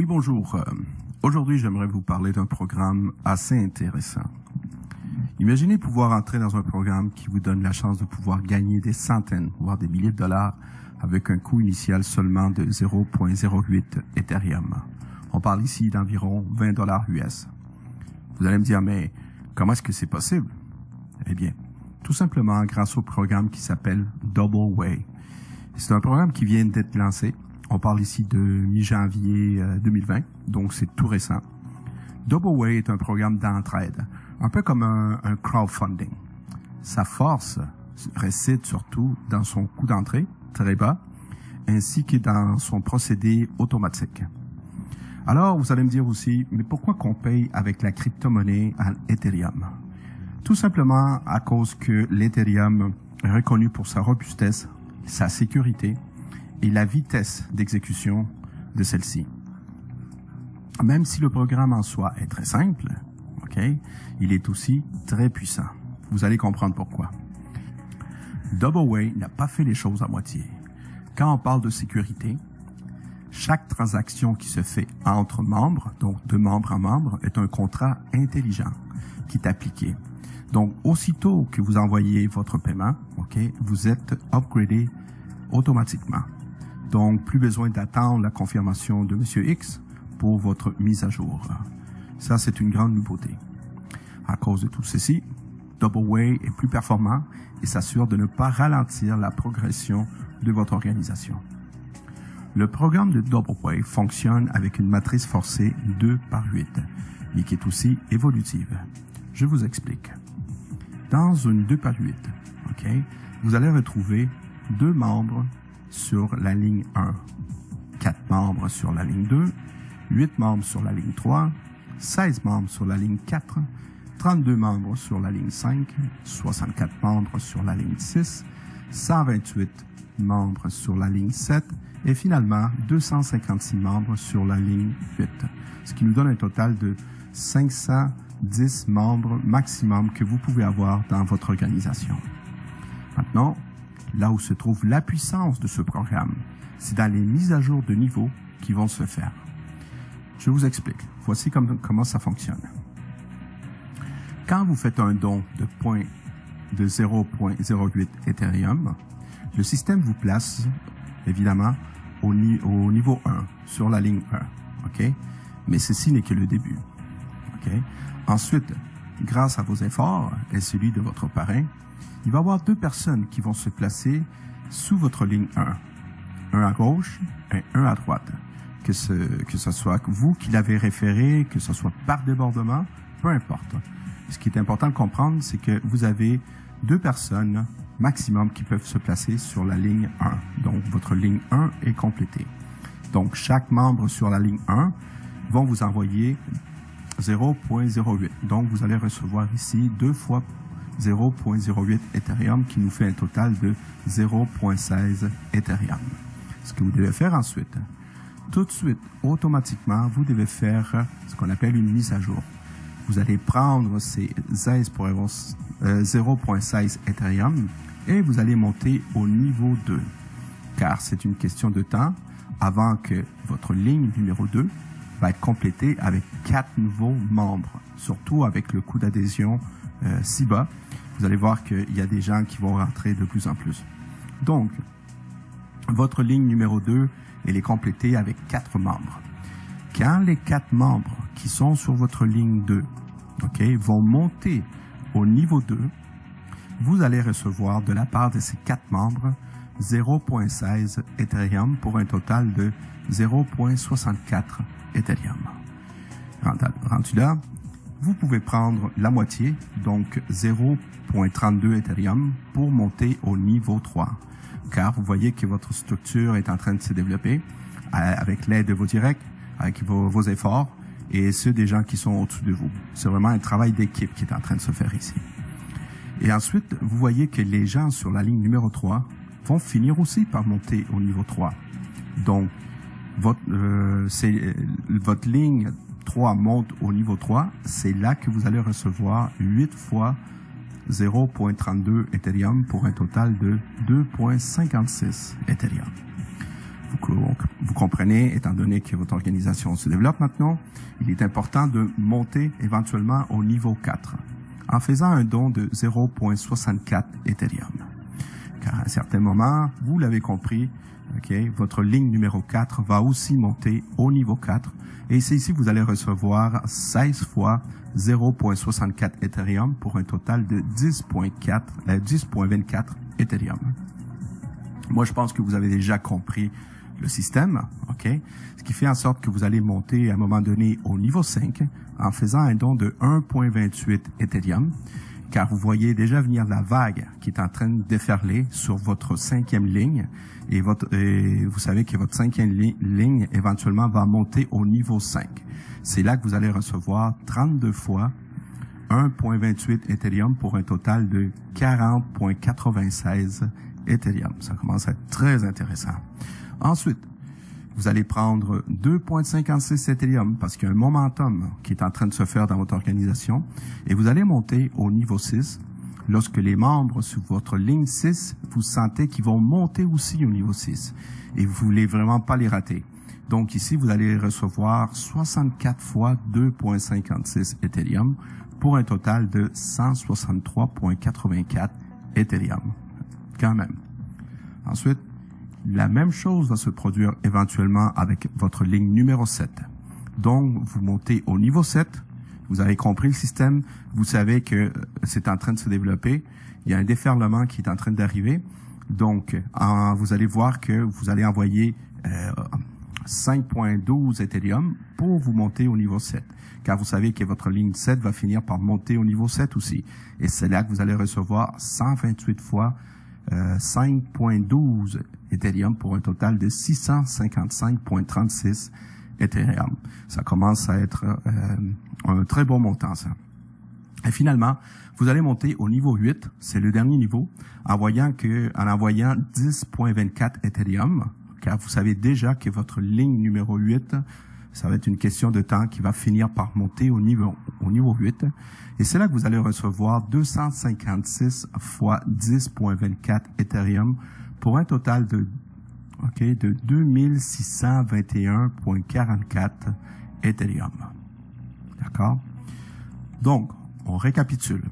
Oui, bonjour. Aujourd'hui, j'aimerais vous parler d'un programme assez intéressant. Imaginez pouvoir entrer dans un programme qui vous donne la chance de pouvoir gagner des centaines, voire des milliers de dollars avec un coût initial seulement de 0,08 Ethereum. On parle ici d'environ 20 dollars US. Vous allez me dire, mais comment est-ce que c'est possible? Eh bien, tout simplement grâce au programme qui s'appelle Double Way. C'est un programme qui vient d'être lancé. On parle ici de mi-janvier 2020, donc c'est tout récent. Double Way est un programme d'entraide, un peu comme un crowdfunding. Sa force réside surtout dans son coût d'entrée, très bas, ainsi que dans son procédé automatique. Alors, vous allez me dire aussi, mais pourquoi qu'on paye avec la crypto-monnaie en Ethereum? Tout simplement à cause que l'Ethereum est reconnu pour sa robustesse, sa sécurité et la vitesse d'exécution de celle-ci. Même si le programme en soi est très simple, il est aussi très puissant. Vous allez comprendre pourquoi. Double Way n'a pas fait les choses à moitié. Quand on parle de sécurité, chaque transaction qui se fait entre membres, donc de membre à membre, est un contrat intelligent qui est appliqué. Donc, aussitôt que vous envoyez votre paiement, vous êtes upgradé automatiquement. Donc, plus besoin d'attendre la confirmation de Monsieur X pour votre mise à jour. Ça, c'est une grande nouveauté. À cause de tout ceci, Double Way est plus performant et s'assure de ne pas ralentir la progression de votre organisation. Le programme de Double Way fonctionne avec une matrice forcée 2/8, mais qui est aussi évolutive. Je vous explique. Dans une 2/8, vous allez retrouver 2 membres sur la ligne 1, 4 membres sur la ligne 2, 8 membres sur la ligne 3, 16 membres sur la ligne 4, 32 membres sur la ligne 5, 64 membres sur la ligne 6, 128 membres sur la ligne 7 et finalement 256 membres sur la ligne 8, ce qui nous donne un total de 510 membres maximum que vous pouvez avoir dans votre organisation. Maintenant, là où se trouve la puissance de ce programme, c'est dans les mises à jour de niveau qui vont se faire. Je vous explique. Voici comment ça fonctionne. Quand vous faites un don de 0,08 Ethereum, le système vous place, évidemment, au niveau 1, sur la ligne 1. Mais ceci n'est que le début. Ensuite, grâce à vos efforts et celui de votre parrain, il va y avoir 2 personnes qui vont se placer sous votre ligne 1. Un à gauche et un à droite. Que ce soit vous qui l'avez référé, que ce soit par débordement, peu importe. Ce qui est important de comprendre, c'est que vous avez 2 personnes maximum qui peuvent se placer sur la ligne 1. Donc, votre ligne 1 est complétée. Donc, chaque membre sur la ligne 1 vont vous envoyer 0,08. Donc, vous allez recevoir ici 2 fois 0,08 Ethereum qui nous fait un total de 0,16 Ethereum. Ce que vous devez faire ensuite, tout de suite, automatiquement, vous devez faire ce qu'on appelle une mise à jour. Vous allez prendre ces 0,16 Ethereum et vous allez monter au niveau 2. Car c'est une question de temps avant que votre ligne numéro 2 va être complétée avec 4 nouveaux membres, surtout avec le coût d'adhésion si bas. Vous allez voir qu'il y a des gens qui vont rentrer de plus en plus. Donc, votre ligne numéro 2, elle est complétée avec 4 membres. Quand les 4 membres qui sont sur votre ligne 2 vont monter au niveau 2, vous allez recevoir de la part de ces 4 membres 0,16 Ethereum pour un total de 0,64 Ethereum. Rendu là, vous pouvez prendre la moitié, donc 0,32 Ethereum, pour monter au niveau 3. Car vous voyez que votre structure est en train de se développer avec l'aide de vos directs, avec vos efforts et ceux des gens qui sont au-dessus de vous. C'est vraiment un travail d'équipe qui est en train de se faire ici. Et ensuite, vous voyez que les gens sur la ligne numéro 3 vont finir aussi par monter au niveau 3. Donc, votre ligne 3 monte au niveau 3, c'est là que vous allez recevoir 8 fois 0,32 Ethereum pour un total de 2,56 Ethereum. Vous comprenez, étant donné que votre organisation se développe maintenant, il est important de monter éventuellement au niveau 4 en faisant un don de 0.64 Ethereum. Car à un certain moment, vous l'avez compris, votre ligne numéro 4 va aussi monter au niveau 4. Et c'est ici que vous allez recevoir 16 fois 0.64 Ethereum pour un total de 10.24 Ethereum. Moi, je pense que vous avez déjà compris le système, ce qui fait en sorte que vous allez monter à un moment donné au niveau 5 en faisant un don de 1.28 Ethereum, car vous voyez déjà venir la vague qui est en train de déferler sur votre 5e ligne et vous savez que votre 5e ligne éventuellement va monter au niveau 5. C'est là que vous allez recevoir 32 fois 1.28 Ethereum pour un total de 40.96 Ethereum. Ça commence à être très intéressant. Ensuite, vous allez prendre 2.56 Ethereum parce qu'il y a un momentum qui est en train de se faire dans votre organisation et vous allez monter au niveau 6. Lorsque les membres sur votre ligne 6, vous sentez qu'ils vont monter aussi au niveau 6 et vous voulez vraiment pas les rater. Donc ici, vous allez recevoir 64 fois 2.56 Ethereum pour un total de 163.84 Ethereum. Quand même. Ensuite, la même chose va se produire éventuellement avec votre ligne numéro 7. Donc, vous montez au niveau 7. Vous avez compris le système. Vous savez que c'est en train de se développer. Il y a un déferlement qui est en train d'arriver. Donc, vous allez voir que vous allez envoyer 5.12 Ethereum pour vous monter au niveau 7. Car vous savez que votre ligne 7 va finir par monter au niveau 7 aussi. Et c'est là que vous allez recevoir 128 fois 5.12 Ethereum pour un total de 655.36 Ethereum. Ça commence à être un très bon montant, ça. Et finalement, vous allez monter au niveau 8, c'est le dernier niveau, en envoyant 10.24 Ethereum, car vous savez déjà que votre ligne numéro 8, ça va être une question de temps qui va finir par monter au niveau 8. Et c'est là que vous allez recevoir 256 fois 10.24 Ethereum pour un total de 2621.44 Ethereum. D'accord? Donc, on récapitule.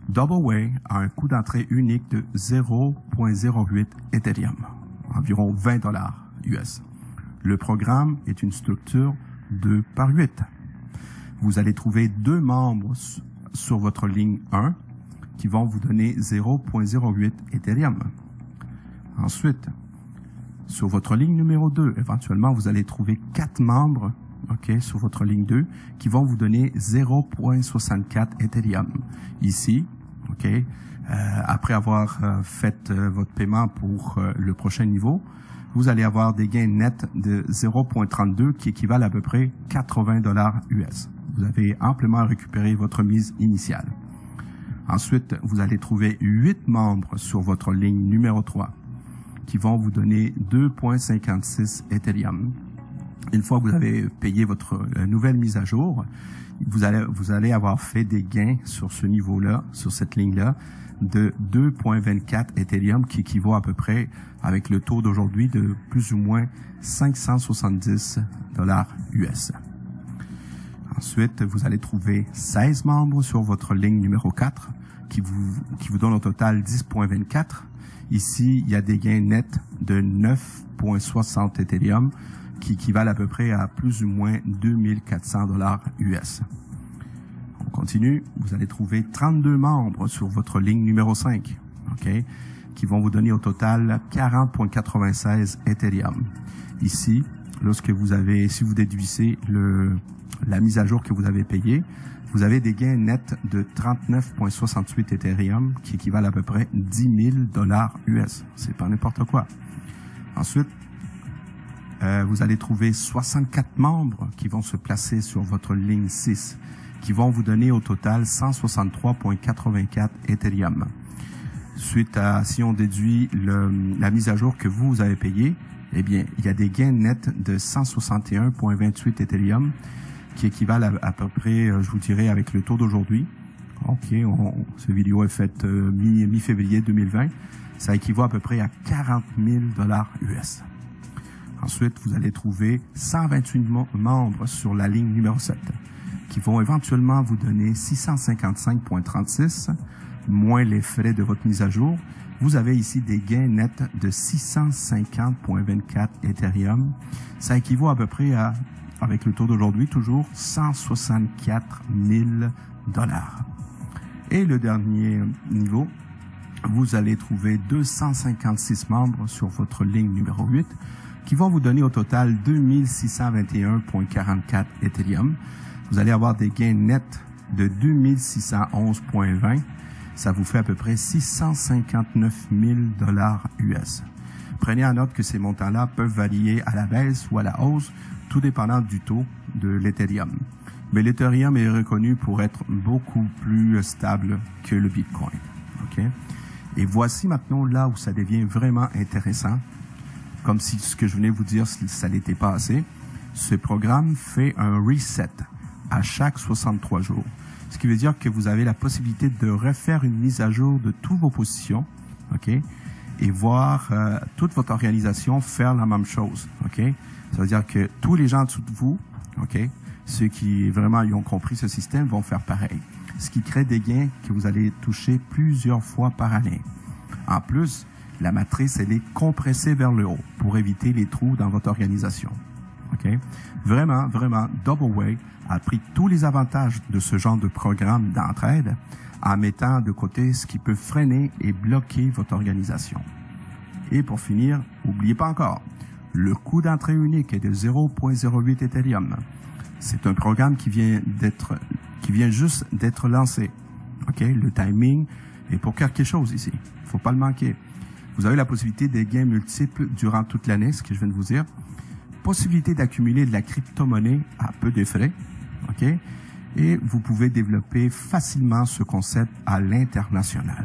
Doubleway a un coût d'entrée unique de 0.08 Ethereum, environ 20 $ US. Le programme est une structure 2/8. Vous allez trouver 2 membres sur votre ligne 1 qui vont vous donner 0.08 Ethereum. Ensuite, sur votre ligne numéro 2, éventuellement, vous allez trouver 4 membres sur votre ligne 2 qui vont vous donner 0.64 Ethereum. Ici, après avoir fait votre paiement pour le prochain niveau, vous allez avoir des gains nets de 0.32 qui équivalent à peu près 80 $ US. Vous avez amplement récupéré votre mise initiale. Ensuite, vous allez trouver 8 membres sur votre ligne numéro 3 qui vont vous donner 2.56 Ethereum. Une fois que vous avez payé votre nouvelle mise à jour, vous allez avoir fait des gains sur ce niveau-là, sur cette ligne-là, de 2.24 Ethereum qui équivaut à peu près, avec le taux d'aujourd'hui, de plus ou moins 570 $ US. Ensuite, vous allez trouver 16 membres sur votre ligne numéro 4 qui vous donne au total 10.24. Ici, il y a des gains nets de 9.60 Ethereum qui équivalent à peu près à plus ou moins 2400 $ US. On continue. Vous allez trouver 32 membres sur votre ligne numéro 5, qui vont vous donner au total 40.96 Ethereum. Ici, si vous déduisez la mise à jour que vous avez payée, vous avez des gains nets de 39.68 Ethereum qui équivalent à peu près 10 000 $ US. C'est pas n'importe quoi. Ensuite, vous allez trouver 64 membres qui vont se placer sur votre ligne 6, qui vont vous donner au total 163.84 Ethereum. Si on déduit la mise à jour que vous avez payée, eh bien, il y a des gains nets de 161.28 Ethereum qui équivalent à peu près, je vous dirais, avec le taux d'aujourd'hui. Cette vidéo est faite mi-février 2020. Ça équivaut à peu près à 40 000 $ US. Ensuite, vous allez trouver 128 membres sur la ligne numéro 7 qui vont éventuellement vous donner 655,36 moins les frais de votre mise à jour. Vous avez ici des gains nets de 650,24 Ethereum. Ça équivaut à peu près à, avec le taux d'aujourd'hui, toujours 164 000 $. Et le dernier niveau, vous allez trouver 256 membres sur votre ligne numéro 8 qui vont vous donner au total 2621,44 Ethereum. Vous allez avoir des gains nets de 2611,20. Ça vous fait à peu près 659 000 $ US. Prenez en note que ces montants-là peuvent varier à la baisse ou à la hausse, tout dépendant du taux de l'Ethereum. Mais l'Ethereum est reconnu pour être beaucoup plus stable que le Bitcoin. Okay? Et voici maintenant là où ça devient vraiment intéressant. Comme si ce que je venais vous dire, si ça l'était pas assez, ce programme fait un reset à chaque 63 jours. Ce qui veut dire que vous avez la possibilité de refaire une mise à jour de toutes vos positions, OK? Et voir toute votre organisation faire la même chose, OK? Ça veut dire que tous les gens en dessous de vous, OK? Ceux qui vraiment y ont compris ce système vont faire pareil. Ce qui crée des gains que vous allez toucher plusieurs fois par année. En plus, la matrice, elle est compressée vers le haut pour éviter les trous dans votre organisation. OK? Vraiment, Double Whale a pris tous les avantages de ce genre de programme d'entraide en mettant de côté ce qui peut freiner et bloquer votre organisation. Et pour finir, n'oubliez pas encore, le coût d'entrée unique est de 0,08 Ethereum. C'est un programme qui vient juste d'être lancé. OK? Le timing est pour quelque chose ici. Il faut pas le manquer. Vous avez la possibilité de gains multiples durant toute l'année, ce que je viens de vous dire. Possibilité d'accumuler de la crypto-monnaie à peu de frais. OK? Et vous pouvez développer facilement ce concept à l'international.